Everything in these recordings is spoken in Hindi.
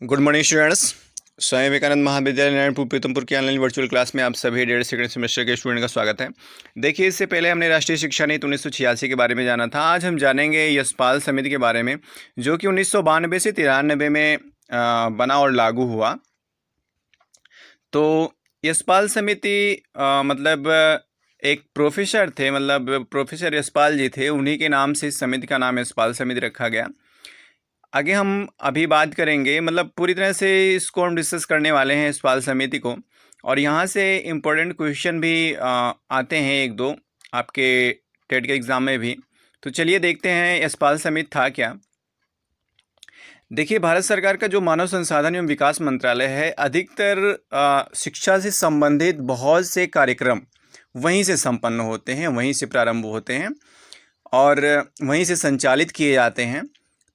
Good morning students. Swami Vivekananda Mahavidyalaya Narayanpur Pithampur की ऑनलाइन वर्चुअल क्लास में आप सभी 1.5 सेमेस्टर के स्टूडेंट का स्वागत है। देखिए, इससे पहले हमने राष्ट्रीय शिक्षा नीति 1986 के बारे में जाना था। आज हम जानेंगे यशपाल समिति के बारे में, जो कि 1992 से 93 में बना और लागू हुआ। तो यशपाल समिति मतलब एक प्रोफेसर थे, मतलब प्रोफेसर यशपाल जी थे, उन्हीं के नाम से इस समिति का नाम यशपाल समिति रखा गया। आगे हम अभी बात करेंगे, मतलब पूरी तरह से इसको हम डिस्कस करने वाले हैं यशपाल समिति को, और यहाँ से इम्पोर्टेंट क्वेश्चन भी आते हैं एक दो आपके टेट के एग्ज़ाम में भी। तो चलिए देखते हैं यशपाल समिति था क्या। देखिए, भारत सरकार का जो मानव संसाधन एवं विकास मंत्रालय है, अधिकतर शिक्षा से संबंधित बहुत से कार्यक्रम वहीं से संपन्न होते हैं, वहीं से प्रारंभ होते हैं और वहीं से संचालित किए जाते हैं।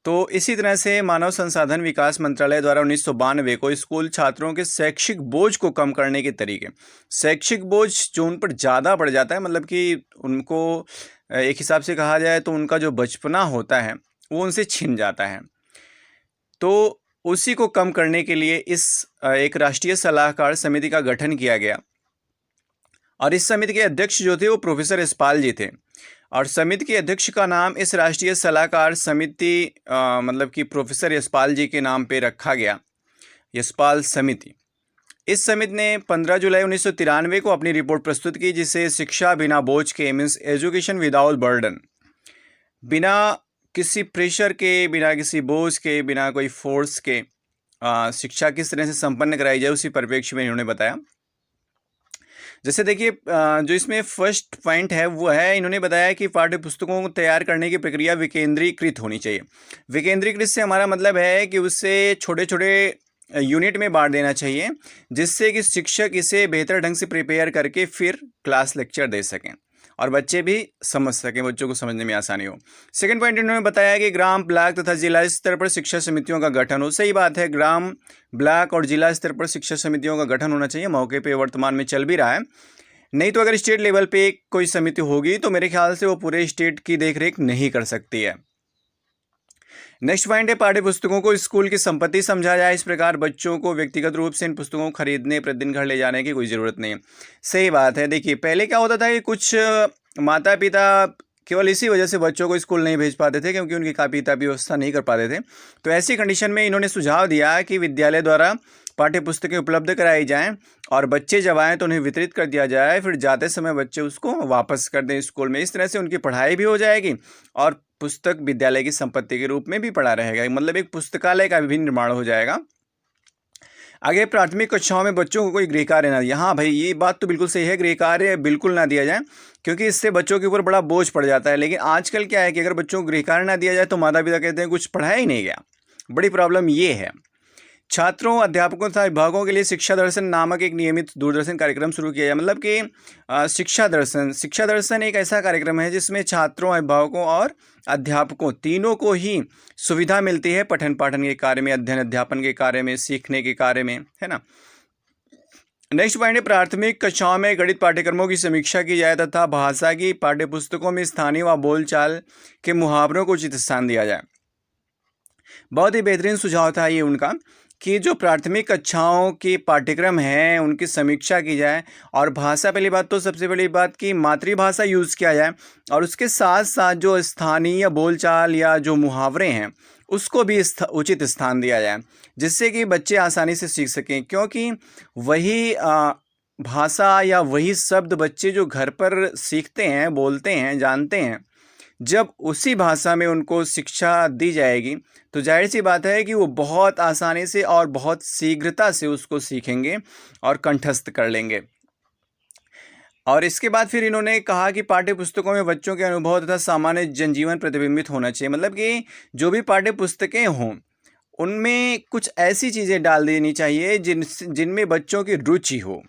तो इसी तरह से मानव संसाधन विकास मंत्रालय द्वारा 1992 को स्कूल छात्रों के शैक्षिक बोझ को कम करने के तरीके, शैक्षिक बोझ जो उन पर ज़्यादा बढ़ जाता है, मतलब कि उनको एक हिसाब से कहा जाए तो उनका जो बचपना होता है वो उनसे छिन जाता है, तो उसी को कम करने के लिए इस एक राष्ट्रीय सलाहकार समिति का गठन किया गया। और इस समिति के अध्यक्ष जो थे वो प्रोफेसर यशपाल जी थे, और समिति के अध्यक्ष का नाम इस राष्ट्रीय सलाहकार समिति मतलब कि प्रोफेसर यशपाल जी के नाम पे रखा गया, यशपाल समिति। इस समिति ने 15 जुलाई 1993 को अपनी रिपोर्ट प्रस्तुत की, जिसे शिक्षा बिना बोझ के, मीन्स एजुकेशन विदाउट बर्डन, बिना किसी प्रेशर के, बिना किसी बोझ के, बिना कोई फोर्स के शिक्षा किस तरह से संपन्न कराई जाए, उसी परिप्रेक्ष्य में इन्होंने बताया। जैसे देखिए, जो इसमें फर्स्ट पॉइंट है वो है, इन्होंने बताया कि पाठ्य पुस्तकों को तैयार करने की प्रक्रिया विकेंद्रीकृत होनी चाहिए। विकेंद्रीकृत से हमारा मतलब है कि उससे छोटे छोटे यूनिट में बांट देना चाहिए, जिससे कि शिक्षक इसे बेहतर ढंग से प्रिपेयर करके फिर क्लास लेक्चर दे सकें और बच्चे भी समझ सकें, बच्चों को समझने में आसानी हो। सेकंड पॉइंट इन्होंने बताया कि ग्राम, ब्लॉक तथा जिला स्तर पर शिक्षा समितियों का गठन हो। सही बात है, ग्राम, ब्लॉक और जिला स्तर पर शिक्षा समितियों का गठन होना चाहिए। मौके पे वर्तमान में चल भी रहा है। नहीं तो अगर स्टेट लेवल पे कोई समिति होगी तो मेरे ख्याल से वो पूरे स्टेट की देखरेख नहीं कर सकती है। नेक्स्ट पॉइंट है, पाठ्य पुस्तकों को स्कूल की संपत्ति समझा जाए। इस प्रकार बच्चों को व्यक्तिगत रूप से इन पुस्तकों को खरीदने, प्रतिदिन घर ले जाने की कोई ज़रूरत नहीं है। सही बात है। देखिए, पहले क्या होता था कि कुछ माता पिता केवल इसी वजह से बच्चों को स्कूल नहीं भेज पाते थे, क्योंकि उनकी कापी किताबी व्यवस्था नहीं कर पाते थे। तो ऐसी कंडीशन में इन्होंने सुझाव दिया कि विद्यालय द्वारा पाठ्य पुस्तकें उपलब्ध कराई जाएं और बच्चे जब आएँ तो उन्हें वितरित कर दिया जाए, फिर जाते समय बच्चे उसको वापस कर दें स्कूल में। इस तरह से उनकी पढ़ाई भी हो जाएगी और पुस्तक विद्यालय की संपत्ति के रूप में भी पढ़ा रहेगा, मतलब एक पुस्तकालय का भी निर्माण हो जाएगा। आगे, प्राथमिक कक्षाओं में बच्चों को कोई गृह कार्य ना दिया। हाँ भाई, ये बात तो बिल्कुल सही है, गृह कार्य बिल्कुल ना दिया जाए, क्योंकि इससे बच्चों के ऊपर बड़ा बोझ पड़ जाता है। लेकिन आजकल क्या है कि अगर बच्चों को गृह कार्य ना दिया जाए तो माता पिता कहते हैं कुछ पढ़ाया ही नहीं गया। बड़ी प्रॉब्लम ये है। छात्रों, अध्यापकों तथा विभागों के लिए शिक्षा दर्शन नामक एक नियमित दूरदर्शन कार्यक्रम शुरू किया जाए। मतलब कि शिक्षा दर्शन एक ऐसा कार्यक्रम है जिसमें छात्रों, अभिभावकों और अध्यापकों तीनों को ही सुविधा मिलती है पठन पाठन के कार्य में, अध्ययन अध्यापन के कार्य में, सीखने के कार्य में, है ना। नेक्स्ट पॉइंट है, प्राथमिक कक्षाओं में गणित पाठ्यक्रमों की समीक्षा की जाए तथा भाषा की पाठ्य पुस्तकों में स्थानीय व बोलचाल के मुहावरों को उचित स्थान दिया जाए। बहुत ही बेहतरीन सुझाव था ये उनका, कि जो प्राथमिक कक्षाओं के पाठ्यक्रम हैं उनकी समीक्षा की जाए, और भाषा, पहली बात तो सबसे बड़ी बात कि मातृभाषा यूज़ किया जाए, और उसके साथ साथ जो स्थानीय बोलचाल या जो मुहावरे हैं उसको भी उचित स्थान दिया जाए, जिससे कि बच्चे आसानी से सीख सकें। क्योंकि वही भाषा या वही शब्द बच्चे जो घर पर सीखते हैं, बोलते हैं, जानते हैं, जब उसी भाषा में उनको शिक्षा दी जाएगी तो जाहिर सी बात है कि वो बहुत आसानी से और बहुत शीघ्रता से उसको सीखेंगे और कंठस्थ कर लेंगे। और इसके बाद फिर इन्होंने कहा कि पाठ्य पुस्तकों में बच्चों के अनुभव तथा सामान्य जनजीवन प्रतिबिंबित होना चाहिए। मतलब कि जो भी पाठ्य पुस्तकें हों उनमें कुछ ऐसी चीज़ें डाल देनी चाहिए जिनमें बच्चों की रुचि हो।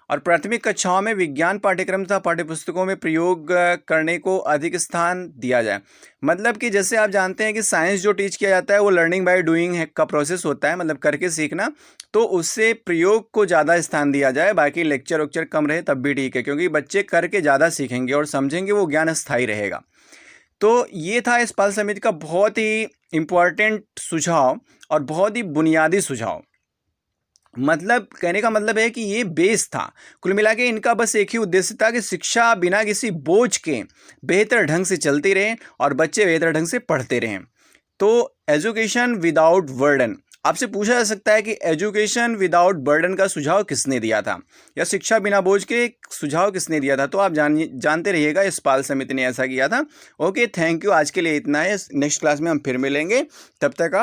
और प्राथमिक कक्षाओं में विज्ञान पाठ्यक्रम तथा पाठ्यपुस्तकों में प्रयोग करने को अधिक स्थान दिया जाए। मतलब कि जैसे आप जानते हैं कि साइंस जो टीच किया जाता है वो लर्निंग बाय डूइंग का प्रोसेस होता है, मतलब करके सीखना, तो उससे प्रयोग को ज़्यादा स्थान दिया जाए। बाकी लेक्चर वेक्चर कम रहे तब भी ठीक है, क्योंकि बच्चे करके ज़्यादा सीखेंगे और समझेंगे, वो ज्ञान स्थायी रहेगा। तो ये था इस पाल समिति का बहुत ही इम्पोर्टेंट सुझाव और बहुत ही बुनियादी सुझाव। मतलब कहने का मतलब है कि ये बेस था। कुल मिला के इनका बस एक ही उद्देश्य था कि शिक्षा बिना किसी बोझ के बेहतर ढंग से चलती रहे और बच्चे बेहतर ढंग से पढ़ते रहें। तो एजुकेशन विदाउट बर्डन, आपसे पूछा जा सकता है कि एजुकेशन विदाउट बर्डन का सुझाव किसने दिया था, या शिक्षा बिना बोझ के सुझाव किसने दिया था। तो आप जानते रहिएगा इस पाल समिति ने ऐसा किया था। Okay, thank you. आज के लिए इतना है। नेक्स्ट क्लास में हम फिर मिलेंगे। तब तक आप